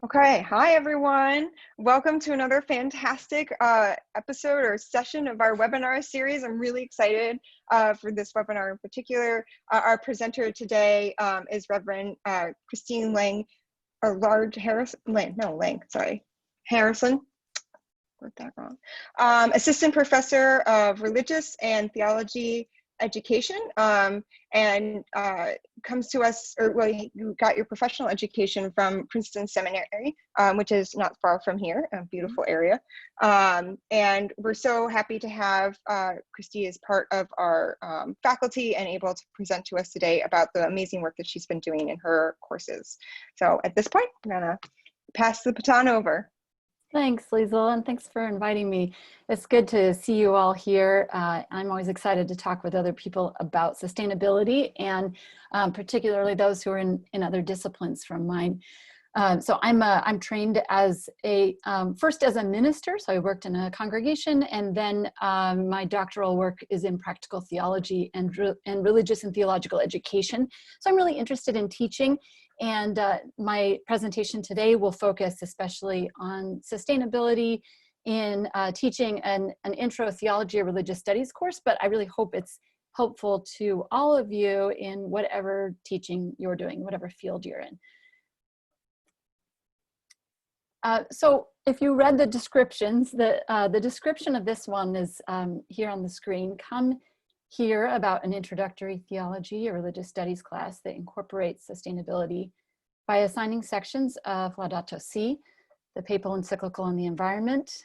Okay, hi everyone. Welcome to another fantastic episode or session of our webinar series. I'm really excited for this webinar in particular. Our presenter today is Reverend Christine Lang, or Harrison. Wrote that wrong. Assistant Professor of Religious and Theology Education, and comes to us, or well, you got your professional education from Princeton Seminary, which is not far from here, a beautiful area. And we're so happy to have Christy as part of our faculty and able to present to us today about the amazing work that she's been doing in her courses. So at this point, I'm gonna pass the baton over. Thanks, Liesl, and thanks for inviting me. It's good to see you all here. I'm always excited to talk with other people about sustainability, and particularly those who are in other disciplines from mine. So I'm trained as first as a minister, so I worked in a congregation, and then my doctoral work is in practical theology and religious and theological education. So I'm really interested in teaching. And my presentation today will focus especially on sustainability in teaching an intro theology or religious studies course, but I really hope it's helpful to all of you in whatever teaching you're doing, whatever field you're in. So if you read the descriptions, the description of this one is here on the screen. Come hear about an introductory theology or religious studies class that incorporates sustainability by assigning sections of Laudato Si, the papal encyclical on the environment,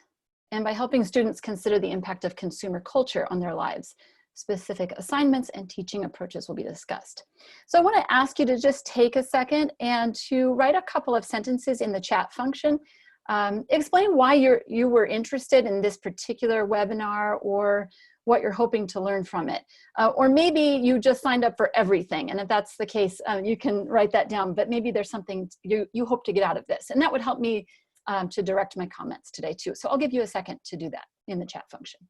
and by helping students consider the impact of consumer culture on their lives. Specific assignments and teaching approaches will be discussed. So I want to ask you to just take a second and to write a couple of sentences in the chat function. Explain why you were interested in this particular webinar, or what you're hoping to learn from it. Or maybe you just signed up for everything, and if that's the case, you can write that down, but maybe there's something you hope to get out of this, and that would help me to direct my comments today too. So I'll give you a second to do that in the chat function.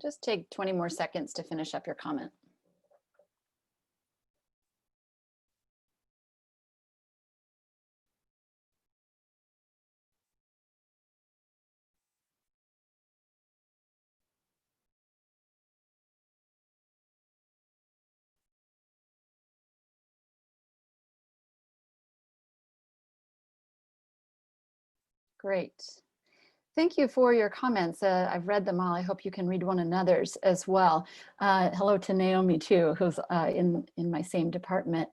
Just take 20 more seconds to finish up your comment. Great. Thank you for your comments. I've read them all. I hope you can read one another's as well. Hello to Naomi too, who's in my same department.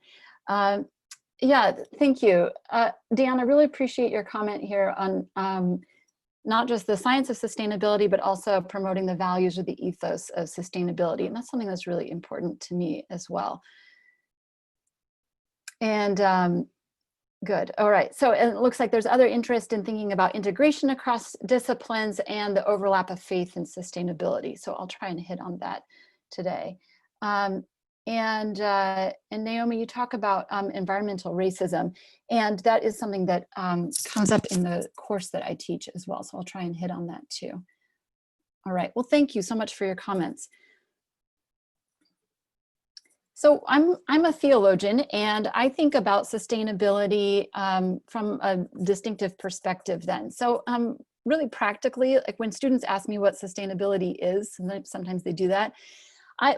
Yeah, thank you. Dan, I really appreciate your comment here on not just the science of sustainability, but also promoting the values or the ethos of sustainability. And that's something that's really important to me as well. And good. All right. So it looks like there's other interest in thinking about integration across disciplines and the overlap of faith and sustainability. So I'll try and hit on that today. And Naomi, you talk about environmental racism, and that is something that comes up in the course that I teach as well. So I'll try and hit on that too. All right. Well, thank you so much for your comments. So I'm a theologian, and I think about sustainability from a distinctive perspective then. So really practically, like when students ask me what sustainability is, and sometimes they do that,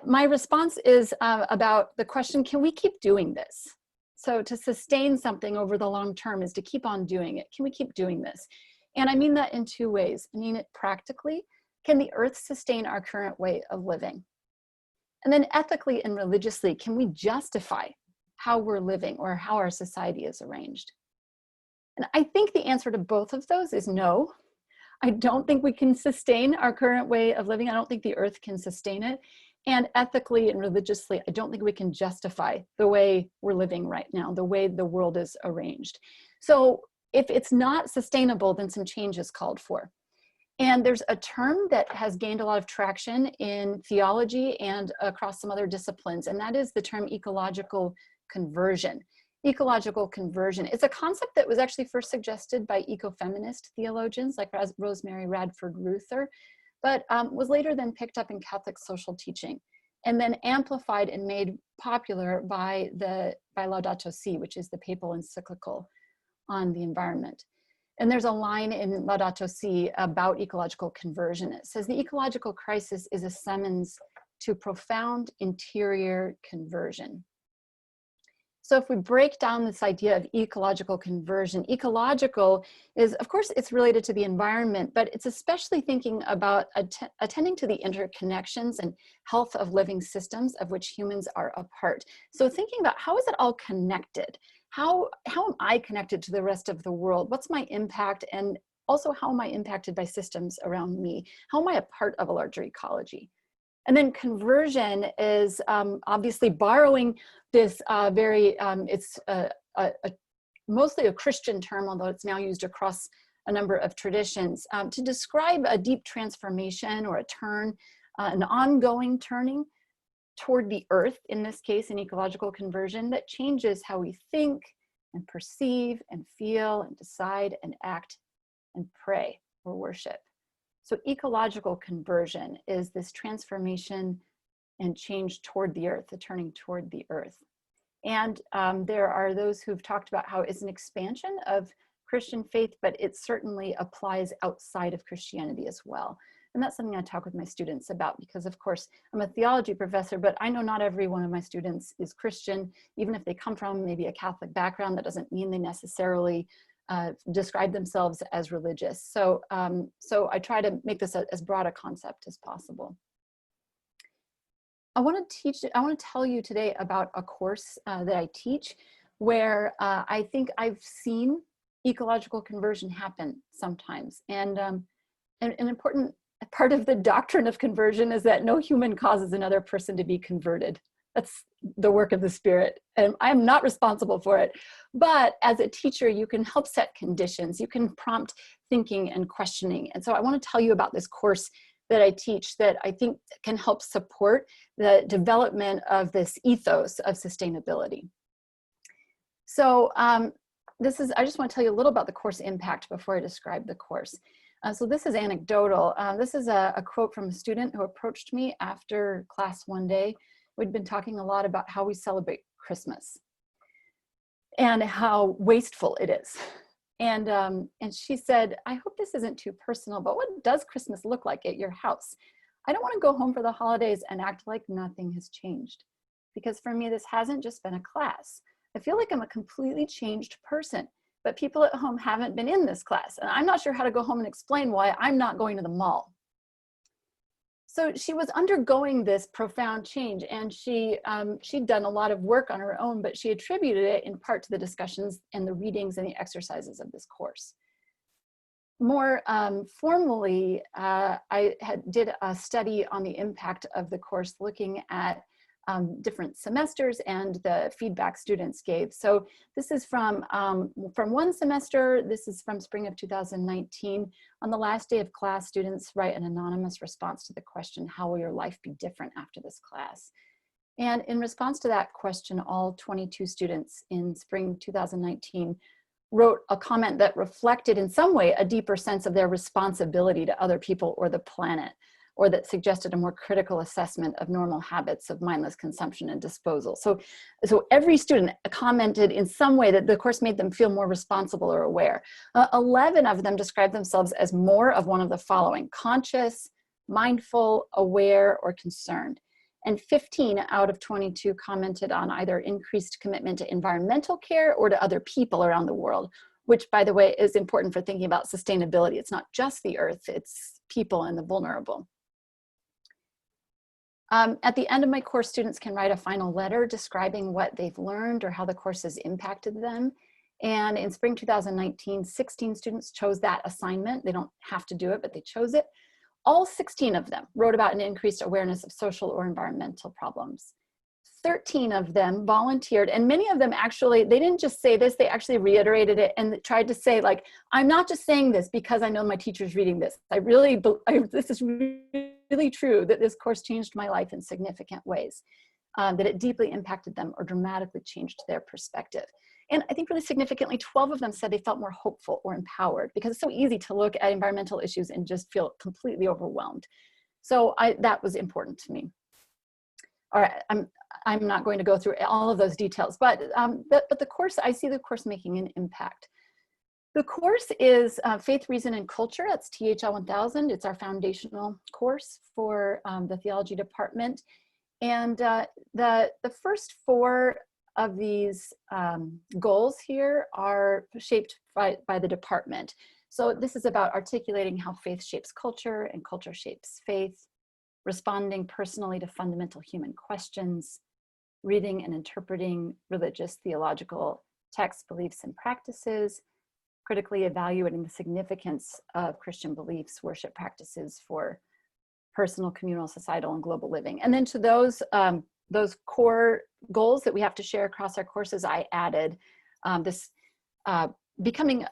my response is about the question, can we keep doing this? So to sustain something over the long term is to keep on doing it. Can we keep doing this? And I mean that in two ways. I mean it practically. Can the earth sustain our current way of living? And then ethically and religiously, can we justify how we're living or how our society is arranged? And I think the answer to both of those is no. I don't think we can sustain our current way of living. I don't think the earth can sustain it. And ethically and religiously, I don't think we can justify the way we're living right now, the way the world is arranged. So if it's not sustainable, then some change is called for. And there's a term that has gained a lot of traction in theology and across some other disciplines, and that is the term ecological conversion. Ecological conversion. It's a concept that was actually first suggested by ecofeminist theologians like Rosemary Radford Ruther, but was later then picked up in Catholic social teaching and then amplified and made popular by Laudato Si, which is the papal encyclical on the environment. And there's a line in Laudato Si about ecological conversion. It says, the ecological crisis is a summons to profound interior conversion. So if we break down this idea of ecological conversion, ecological is, of course, it's related to the environment, but it's especially thinking about attending to the interconnections and health of living systems of which humans are a part. So thinking about how is it all connected? How am I connected to the rest of the world? What's my impact? And also, how am I impacted by systems around me? How am I a part of a larger ecology? And then conversion is obviously borrowing this it's mostly a Christian term, although it's now used across a number of traditions, to describe a deep transformation or a turn, an ongoing turning toward the earth, in this case, an ecological conversion that changes how we think and perceive and feel and decide and act and pray or worship. So ecological conversion is this transformation and change toward the earth, the turning toward the earth. And there are those who've talked about how it's an expansion of Christian faith, but it certainly applies outside of Christianity as well. And that's something I talk with my students about because, of course, I'm a theology professor, but I know not every one of my students is Christian. Even if they come from maybe a Catholic background, that doesn't mean they necessarily describe themselves as religious. So I try to make this as broad a concept as possible. I want to tell you today about a course that I teach where I think I've seen ecological conversion happen sometimes. And an important part of the doctrine of conversion is that no human causes another person to be converted. That's the work of the Spirit, and I'm not responsible for it. But as a teacher, you can help set conditions. You can prompt thinking and questioning. And so I want to tell you about this course that I teach that I think can help support the development of this ethos of sustainability. So I just want to tell you a little about the course impact before I describe the course. So this is anecdotal. This is a quote from a student who approached me after class one day. We'd been talking a lot about how we celebrate Christmas and how wasteful it is. And she said, I hope this isn't too personal, but what does Christmas look like at your house? I don't want to go home for the holidays and act like nothing has changed. Because for me, this hasn't just been a class. I feel like I'm a completely changed person, but people at home haven't been in this class. And I'm not sure how to go home and explain why I'm not going to the mall. So she was undergoing this profound change, and she'd done a lot of work on her own, but she attributed it in part to the discussions and the readings and the exercises of this course. More formally, I did a study on the impact of the course looking at different semesters and the feedback students gave. So this is from one semester. This is from spring of 2019. On the last day of class, students write an anonymous response to the question, how will your life be different after this class? And in response to that question, all 22 students in spring 2019 wrote a comment that reflected in some way a deeper sense of their responsibility to other people or the planet. or that suggested a more critical assessment of normal habits of mindless consumption and disposal. So every student commented in some way that the course made them feel more responsible or aware. 11 of them described themselves as more of one of the following: conscious, mindful, aware, or concerned. And 15 out of 22 commented on either increased commitment to environmental care or to other people around the world, which, by the way, is important for thinking about sustainability. It's not just the earth, it's people and the vulnerable. At the end of my course, students can write a final letter describing what they've learned or how the course has impacted them. And in spring 2019, 16 students chose that assignment. They don't have to do it, but they chose it. All 16 of them wrote about an increased awareness of social or environmental problems. 13 of them volunteered, and many of them actually, they didn't just say this, they actually reiterated it and tried to say, like, I'm not just saying this because I know my teacher's reading this. This is really true, that this course changed my life in significant ways, that it deeply impacted them or dramatically changed their perspective. And I think really significantly, 12 of them said they felt more hopeful or empowered, because it's so easy to look at environmental issues and just feel completely overwhelmed. So that was important to me. All right, I'm not going to go through all of those details, but the course, I see the course making an impact. The course is Faith, Reason, and Culture. That's THL 1000. It's our foundational course for the theology department. And the first 4 of these goals here are shaped by the department. So this is about articulating how faith shapes culture and culture shapes faith, responding personally to fundamental human questions, reading and interpreting religious theological texts, beliefs, and practices, critically evaluating the significance of Christian beliefs, worship practices for personal, communal, societal, and global living. And then to those core goals that we have to share across our courses, I added this becoming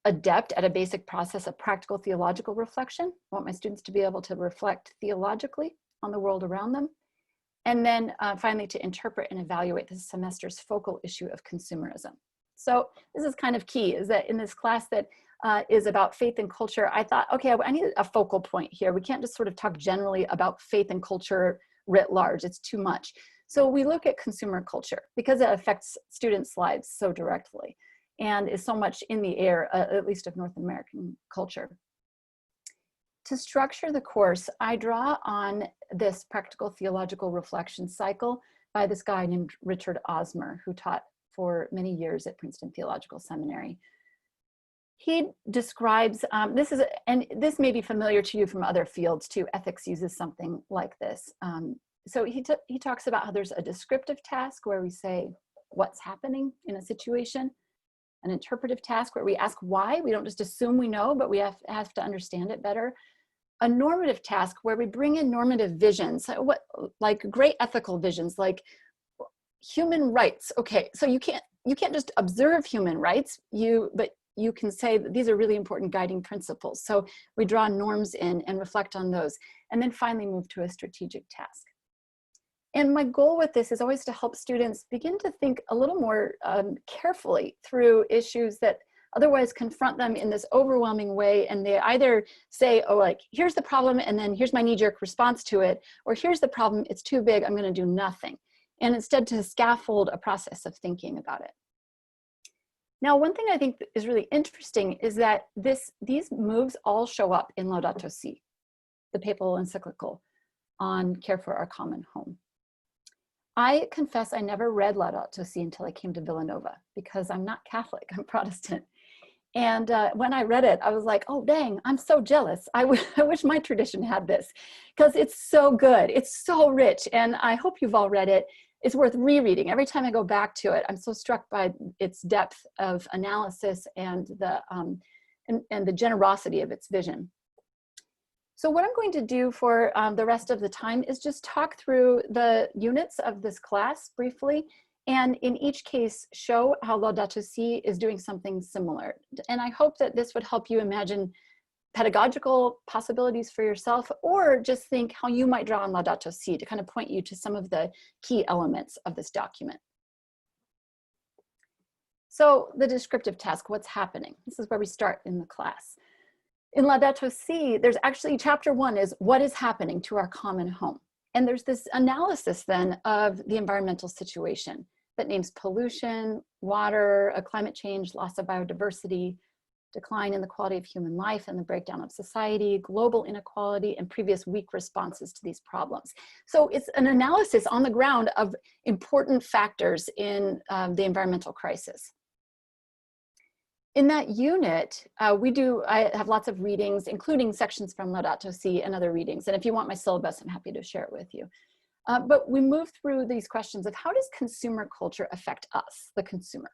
adept at a basic process of practical theological reflection. I want my students to be able to reflect theologically on the world around them. And then finally, to interpret and evaluate this semester's focal issue of consumerism. So this is kind of key, is that in this class that is about faith and culture, I thought, okay, I need a focal point here. We can't just sort of talk generally about faith and culture writ large. It's too much. So we look at consumer culture because it affects students' lives so directly and is so much in the air, at least of North American culture. To structure the course, I draw on this practical theological reflection cycle by this guy named Richard Osmer, who taught for many years at Princeton Theological Seminary. He describes, and this may be familiar to you from other fields too, ethics uses something like this. So he talks about how there's a descriptive task where we say what's happening in a situation, an interpretive task where we ask why. We don't just assume we know, but we have to understand it better. A normative task where we bring in normative visions, like great ethical visions, like human rights. Okay, so you can't just observe human rights, but you can say that these are really important guiding principles. So we draw norms in and reflect on those, and then finally move to a strategic task. And my goal with this is always to help students begin to think a little more carefully through issues that otherwise confront them in this overwhelming way. And they either say, oh, like, here's the problem, and then here's my knee-jerk response to it, or here's the problem, it's too big, I'm gonna do nothing. And instead to scaffold a process of thinking about it. Now, one thing I think is really interesting is that these moves all show up in Laudato Si, the papal encyclical on care for our common home. I confess I never read Laudato Si until I came to Villanova, because I'm not Catholic, I'm Protestant. And when I read it, I was like, oh, dang, I'm so jealous. I wish my tradition had this, because it's so good. It's so rich. And I hope you've all read it. It's worth rereading. Every time I go back to it, I'm so struck by its depth of analysis and the generosity of its vision. So what I'm going to do for the rest of the time is just talk through the units of this class briefly, and in each case show how Laudato Si is doing something similar. And I hope that this would help you imagine pedagogical possibilities for yourself, or just think how you might draw on Laudato Si to kind of point you to some of the key elements of this document. So the descriptive task, what's happening? This is where we start in the class. In Laudato Si, there's actually chapter 1 is what is happening to our common home. And there's this analysis then of the environmental situation that names pollution, water, climate change, loss of biodiversity, decline in the quality of human life and the breakdown of society, global inequality, and previous weak responses to these problems. So it's an analysis on the ground of important factors in the environmental crisis. In that unit, I have lots of readings, including sections from Laudato Si and other readings. And if you want my syllabus, I'm happy to share it with you. But we move through these questions of how does consumer culture affect us, the consumer?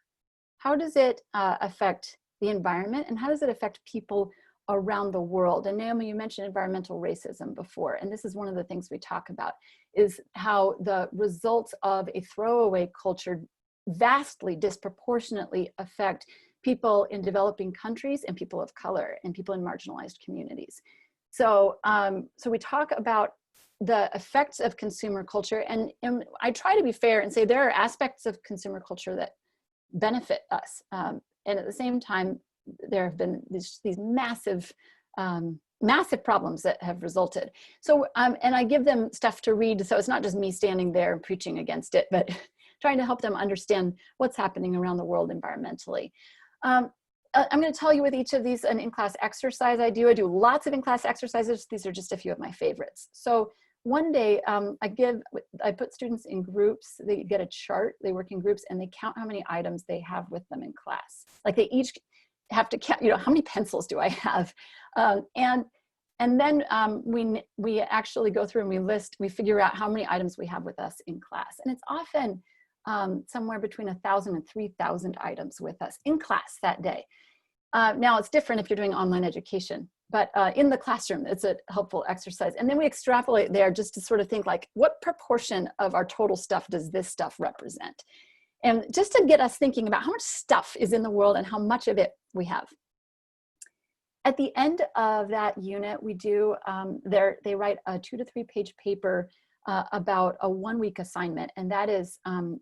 How does it affect the environment, and how does it affect people around the world? And Naomi, you mentioned environmental racism before, and this is one of the things we talk about, is how the results of a throwaway culture vastly, disproportionately affect people in developing countries and people of color and people in marginalized communities. So, so we talk about the effects of consumer culture, and I try to be fair and say there are aspects of consumer culture that benefit us. And at the same time, there have been these massive, massive problems that have resulted. So, and I give them stuff to read, so it's not just me standing there and preaching against it, but trying to help them understand what's happening around the world environmentally. I'm going to tell you with each of these an in-class exercise I do. I do lots of in-class exercises. These are just a few of my favorites. So one day I put students in groups. They get a chart, they work in groups, and they count how many items they have with them in class. Like they each have to count, you know, how many pencils do I have? And then we actually go through and we figure out how many items we have with us in class. And it's often somewhere between 1,000 and 3,000 items with us in class that day. Now it's different if you're doing online education, but in the classroom, it's a helpful exercise. And then we extrapolate there just to sort of think like, what proportion of our total stuff does this stuff represent? And just to get us thinking about how much stuff is in the world and how much of it we have. At the end of that unit, we do, they write a 2 to 3 page paper about a 1-week assignment. And that is,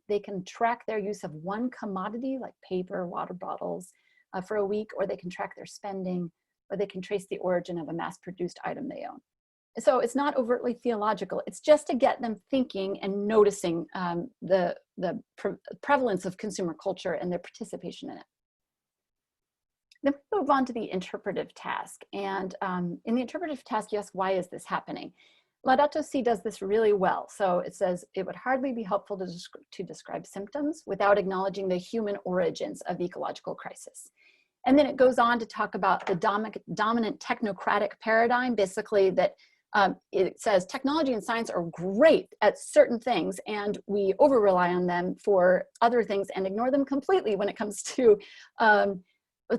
they can track their use of one commodity like paper, water bottles for a week, or they can track their spending, or they can trace the origin of a mass-produced item they own. So it's not overtly theological. It's just to get them thinking and noticing the prevalence of consumer culture and their participation in it. Then we move on to the interpretive task. And in the interpretive task, you ask, why is this happening? Laudato Si does this really well. So it says, it would hardly be helpful to describe symptoms without acknowledging the human origins of ecological crisis. And then it goes on to talk about the dominant technocratic paradigm, basically that it says technology and science are great at certain things and we over-rely on them for other things and ignore them completely when it comes to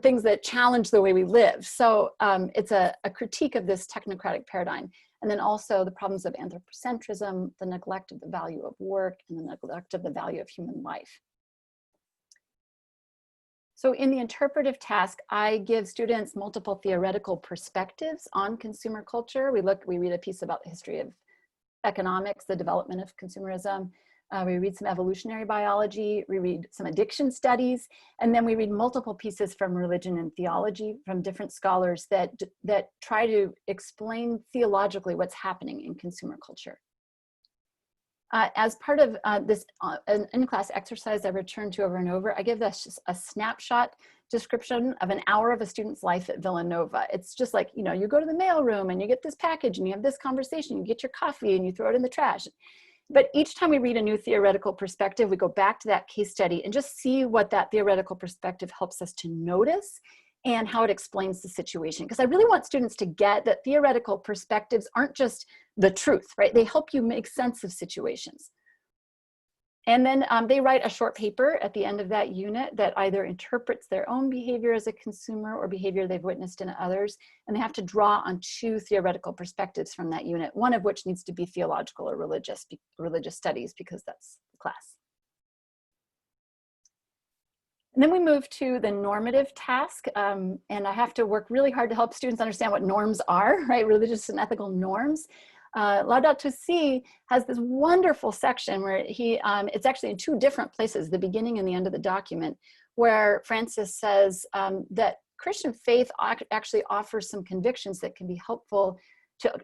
things that challenge the way we live. So it's a critique of this technocratic paradigm. And then also the problems of anthropocentrism, the neglect of the value of work, and the neglect of the value of human life. So in the interpretive task, I give students multiple theoretical perspectives on consumer culture. We read a piece about the history of economics, the development of consumerism. We read some evolutionary biology, we read some addiction studies, and then we read multiple pieces from religion and theology from different scholars that try to explain theologically what's happening in consumer culture. As part of this an in-class exercise I return to over and over, I give this a snapshot description of an hour of a student's life at Villanova. It's just like, you know, you go to the mailroom and you get this package and you have this conversation, you get your coffee and you throw it in the trash. But each time we read a new theoretical perspective, we go back to that case study and just see what that theoretical perspective helps us to notice and how it explains the situation. Because I really want students to get that theoretical perspectives aren't just the truth, right? They help you make sense of situations. And then they write a short paper at the end of that unit that either interprets their own behavior as a consumer or behavior they've witnessed in others. And they have to draw on 2 theoretical perspectives from that unit, one of which needs to be theological or religious studies, because that's the class. And then we move to the normative task. And I have to work really hard to help students understand what norms are, right? Religious and ethical norms. Laudato Si has this wonderful section where it's actually in 2 different places, the beginning and the end of the document, where Francis says that Christian faith actually offers some convictions that can be helpful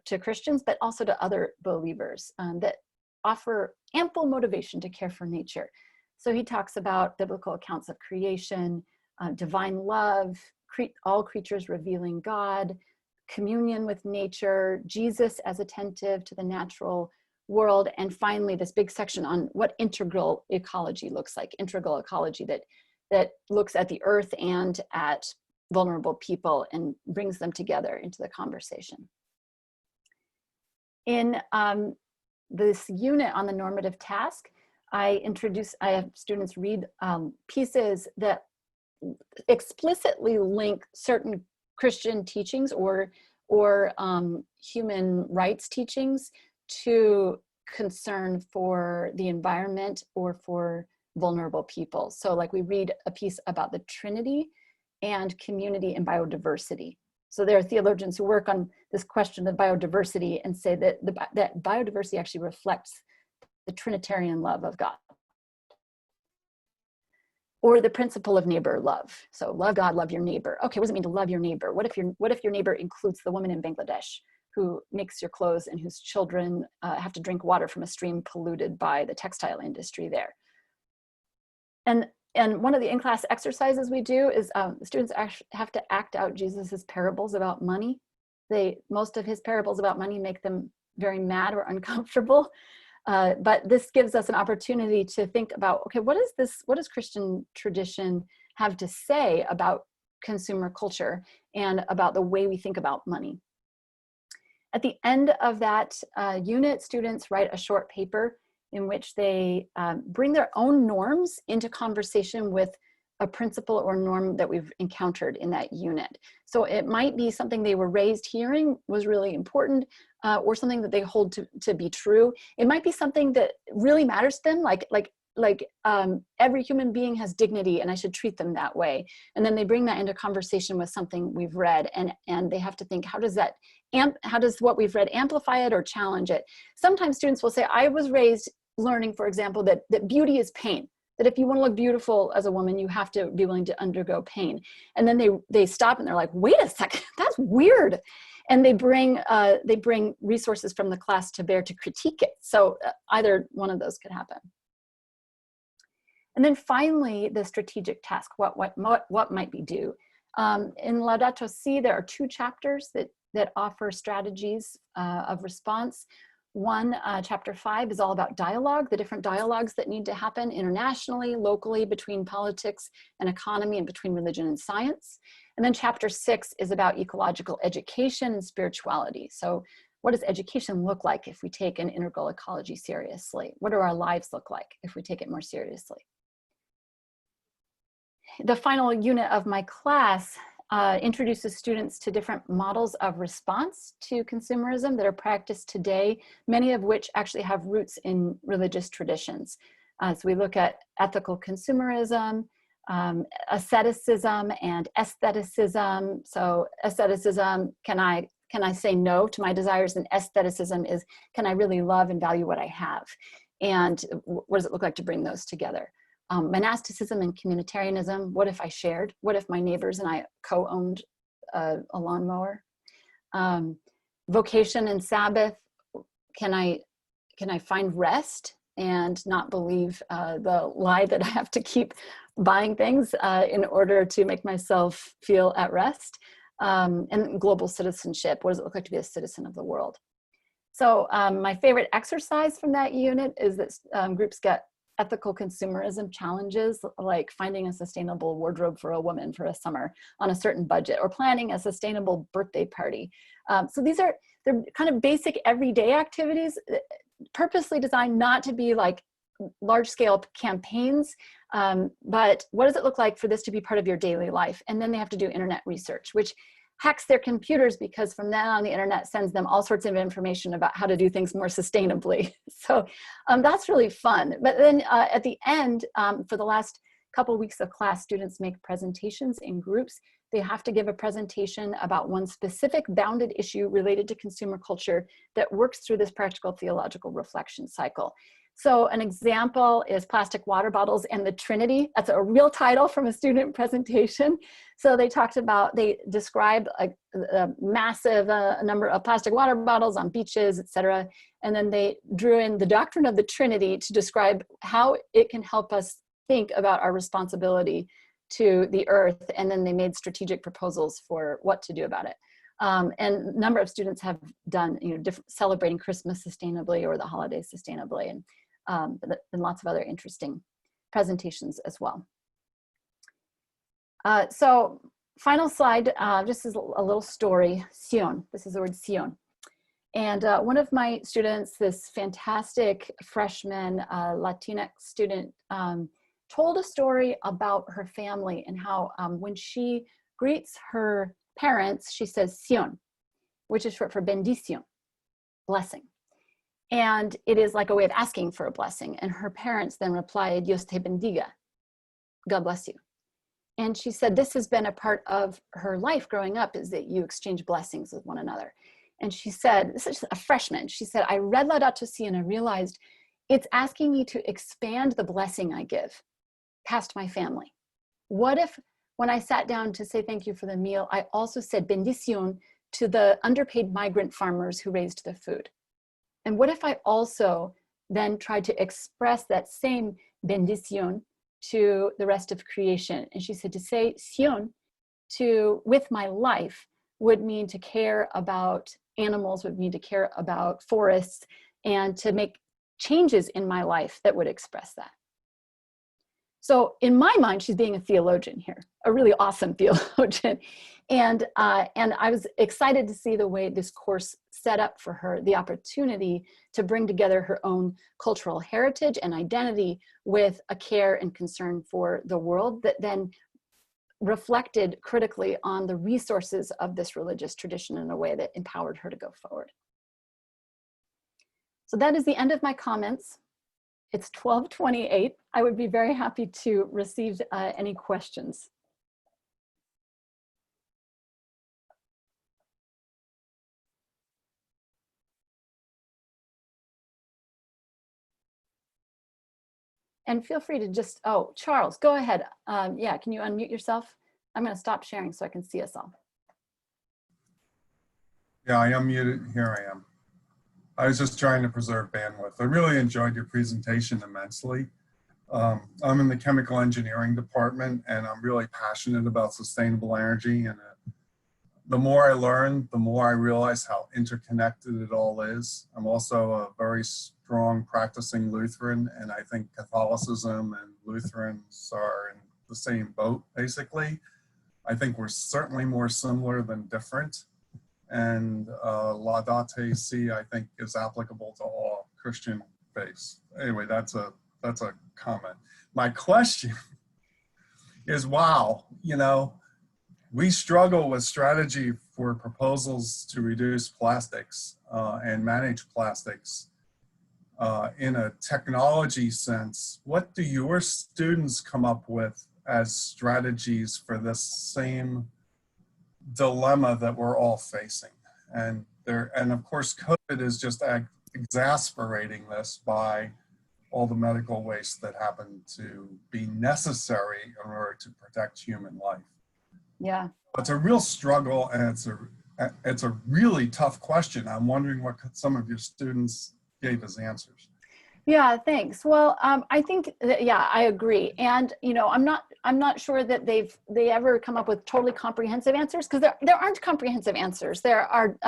to Christians, but also to other believers that offer ample motivation to care for nature. So he talks about biblical accounts of creation, divine love, all creatures revealing God, communion with nature, Jesus as attentive to the natural world, and finally this big section on what integral ecology looks like. Integral ecology that looks at the earth and at vulnerable people and brings them together into the conversation. In this unit on the normative task, I have students read pieces that explicitly link certain Christian teachings or human rights teachings to concern for the environment or for vulnerable people. So like we read a piece about the Trinity and community and biodiversity. So there are theologians who work on this question of biodiversity and say that that biodiversity actually reflects the Trinitarian love of God. Or the principle of neighbor love. So love God, love your neighbor. Okay, what does it mean to love your neighbor? What if your neighbor includes the woman in Bangladesh who makes your clothes and whose children have to drink water from a stream polluted by the textile industry there? And one of the in-class exercises we do is the students have to act out Jesus's parables about money. Most of his parables about money make them very mad or uncomfortable. But this gives us an opportunity to think about, okay, what does Christian tradition have to say about consumer culture and about the way we think about money? At the end of that unit, students write a short paper in which they bring their own norms into conversation with a principle or norm that we've encountered in that unit. So it might be something they were raised hearing was really important, or something that they hold to be true. It might be something that really matters to them, like every human being has dignity and I should treat them that way. And then they bring that into conversation with something we've read, and they have to think, how does what we've read amplify it or challenge it? Sometimes students will say, I was raised learning, for example, that beauty is pain. That if you want to look beautiful as a woman, you have to be willing to undergo pain. And then they stop and they're like, wait a second, that's weird. And they bring resources from the class to bear to critique it. So either one of those could happen. And then finally, the strategic task, what might we do? In Laudato Si, there are 2 chapters that offer strategies of response. One, chapter 5, is all about dialogue, the different dialogues that need to happen internationally, locally, between politics and economy, and between religion and science. And then chapter 6 is about ecological education and spirituality. So what does education look like if we take an integral ecology seriously? What do our lives look like if we take it more seriously? The final unit of my class introduces students to different models of response to consumerism that are practiced today, many of which actually have roots in religious traditions. So we look at ethical consumerism, asceticism, and aestheticism. So asceticism, can I say no to my desires? And aestheticism is, can I really love and value what I have? And what does it look like to bring those together? Monasticism and communitarianism. What if I shared? What if my neighbors and I co-owned a lawnmower? Vocation and Sabbath. Can I find rest and not believe the lie that I have to keep buying things in order to make myself feel at rest? And global citizenship. What does it look like to be a citizen of the world? So my favorite exercise from that unit is that groups get ethical consumerism challenges, like finding a sustainable wardrobe for a woman for a summer on a certain budget, or planning a sustainable birthday party. So they're kind of basic everyday activities, purposely designed not to be like large-scale campaigns, but what does it look like for this to be part of your daily life? And then they have to do internet research, which hacks their computers, because from then on the internet sends them all sorts of information about how to do things more sustainably. So that's really fun. But then at the end, for the last couple weeks of class, students make presentations in groups. They have to give a presentation about one specific bounded issue related to consumer culture that works through this practical theological reflection cycle. So an example is plastic water bottles and the Trinity. That's a real title from a student presentation. So they described a massive number of plastic water bottles on beaches, et cetera. And then they drew in the doctrine of the Trinity to describe how it can help us think about our responsibility to the earth. And then they made strategic proposals for what to do about it. And a number of students have done, celebrating Christmas sustainably or the holidays sustainably, and lots of other interesting presentations as well. So final slide, just is a little story, Sion. This is the word Sion. And one of my students, this fantastic freshman Latinx student, told a story about her family and how when she greets her parents, she says Sion, which is short for bendición, blessing. And it is like a way of asking for a blessing. And her parents then replied, Dios te bendiga, God bless you. And she said this has been a part of her life growing up, is that you exchange blessings with one another. And she said, this is a freshman, she said, I read Laudato Si and I realized it's asking me to expand the blessing I give past my family. What if when I sat down to say thank you for the meal, I also said bendición to the underpaid migrant farmers who raised the food? And what if I also then tried to express that same bendición to the rest of creation? And she said to say Sion with my life would mean to care about animals, would mean to care about forests, and to make changes in my life that would express that. So in my mind, she's being a theologian here, a really awesome theologian. And I was excited to see the way this course set up for her the opportunity to bring together her own cultural heritage and identity with a care and concern for the world that then reflected critically on the resources of this religious tradition in a way that empowered her to go forward. So that is the end of my comments. It's 12:28. I would be very happy to receive any questions. And feel free to just, oh, Charles, go ahead. Yeah, can you unmute yourself? I'm going to stop sharing so I can see us all. Yeah, I unmuted. Here I am. I was just trying to preserve bandwidth. I really enjoyed your presentation immensely. I'm in the chemical engineering department, and I'm really passionate about sustainable energy. And the more I learn, the more I realize how interconnected it all is. I'm also a very strong practicing Lutheran, and I think Catholicism and Lutherans are in the same boat, basically. I think we're certainly more similar than different. And Laudato Si, I think, is applicable to all Christian faiths. Anyway, that's a comment. My question is, wow, we struggle with strategy for proposals to reduce plastics and manage plastics in a technology sense. What do your students come up with as strategies for this same dilemma that we're all facing? And of course, COVID is just exasperating this by all the medical waste that happen to be necessary in order to protect human life. Yeah. It's a real struggle, and it's a really tough question. I'm wondering what some of your students gave as answers. Yeah, thanks. Well, I think that, yeah, I agree. And, I'm not sure that they ever come up with totally comprehensive answers, because there aren't comprehensive answers. There are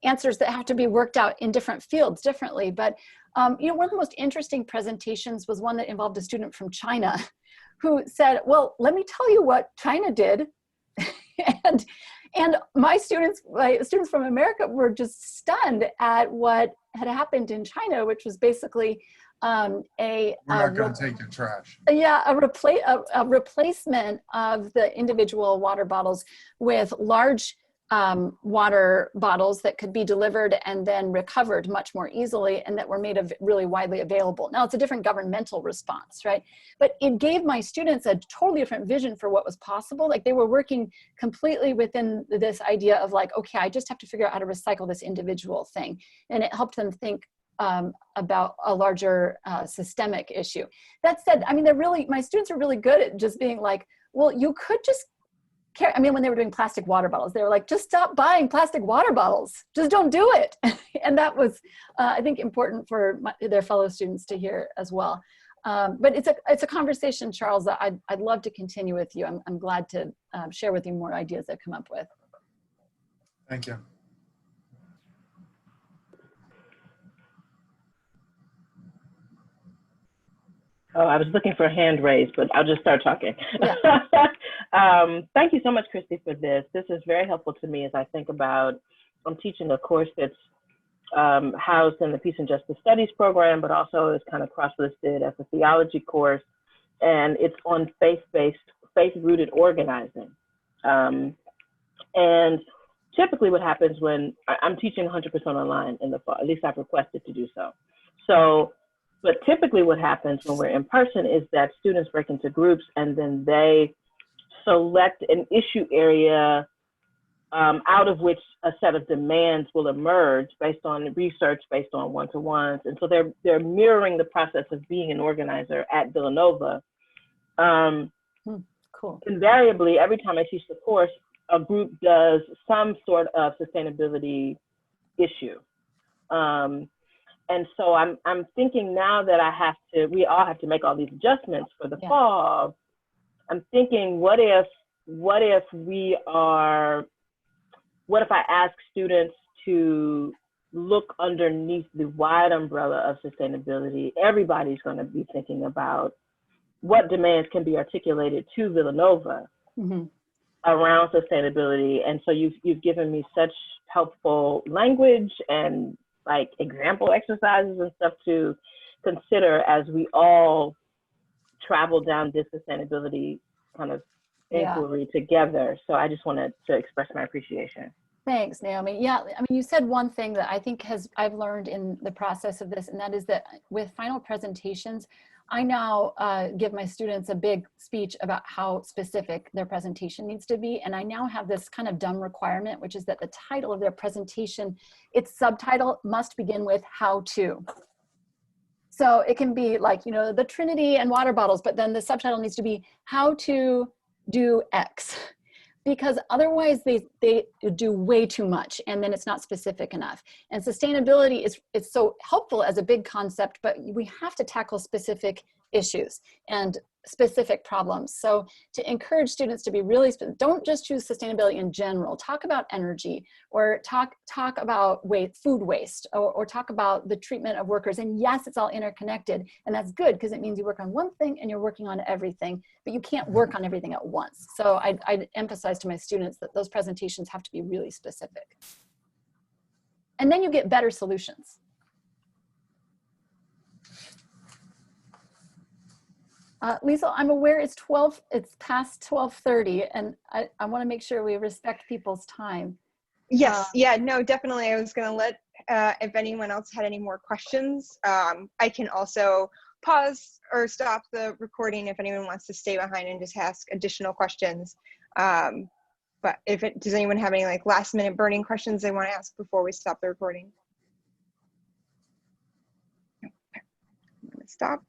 answers that have to be worked out in different fields differently. But, one of the most interesting presentations was one that involved a student from China who said, well, let me tell you what China did. And my students from America were just stunned at what had happened in China, which was basically we're not going to take your trash. Yeah, a replacement of the individual water bottles with large water bottles that could be delivered and then recovered much more easily, and that were made really widely available. Now, it's a different governmental response, right? But it gave my students a totally different vision for what was possible. Like, they were working completely within this idea of like, okay, I just have to figure out how to recycle this individual thing. And it helped them think about a larger systemic issue. That said, I mean, my students are really good at just being like, well, you could just carry, I mean, when they were doing plastic water bottles, they were like, just stop buying plastic water bottles. Just don't do it. And that was, I think, important for their fellow students to hear as well. But it's a conversation, Charles, that I'd love to continue with you. I'm glad to share with you more ideas I've come up with. Thank you. Oh, I was looking for a hand raised, but I'll just start talking. Yeah. Thank you so much, Christy, for this. This is very helpful to me as I think about, I'm teaching a course that's housed in the Peace and Justice Studies program, but also is kind of cross-listed as a theology course. And it's on faith-rooted organizing. And typically what happens when I'm teaching 100% online in the fall, at least I've requested to do so. But typically what happens when we're in person is that students break into groups and then they select an issue area out of which a set of demands will emerge based on research, based on one-to-ones. And so they're mirroring the process of being an organizer at Villanova. Cool. Invariably, every time I teach the course, a group does some sort of sustainability issue. And so I'm thinking now that we all have to make all these adjustments for the fall. I'm thinking, what if I ask students to look underneath the wide umbrella of sustainability? Everybody's going to be thinking about what demands can be articulated to Villanova around sustainability. And so you've given me such helpful language and like example exercises and stuff to consider as we all travel down this sustainability kind of inquiry together. So I just wanted to express my appreciation. Thanks, Naomi. Yeah, I mean, you said one thing that I think I've learned in the process of this, and that is that with final presentations, I now give my students a big speech about how specific their presentation needs to be. And I now have this kind of dumb requirement, which is that the title of their presentation, its subtitle must begin with how to. So it can be like, you know, the Trinity and water bottles, but then the subtitle needs to be how to do X. Because otherwise they do way too much and then it's not specific enough. And sustainability it's so helpful as a big concept, but we have to tackle specific issues and specific problems. So to encourage students to be really specific, don't just choose sustainability in general. Talk about energy, or talk about food waste, or talk about the treatment of workers. And yes, it's all interconnected, and that's good because it means you work on one thing and you're working on everything, but you can't work on everything at once. So I emphasize to my students that those presentations have to be really specific. And then you get better solutions. Lisa, I'm aware it's past 12:30, and I want to make sure we respect people's time. Yes, no, definitely. I was going to let, if anyone else had any more questions, I can also pause or stop the recording if anyone wants to stay behind and just ask additional questions. But does anyone have any like last minute burning questions they want to ask before we stop the recording? Okay. I'm going to stop.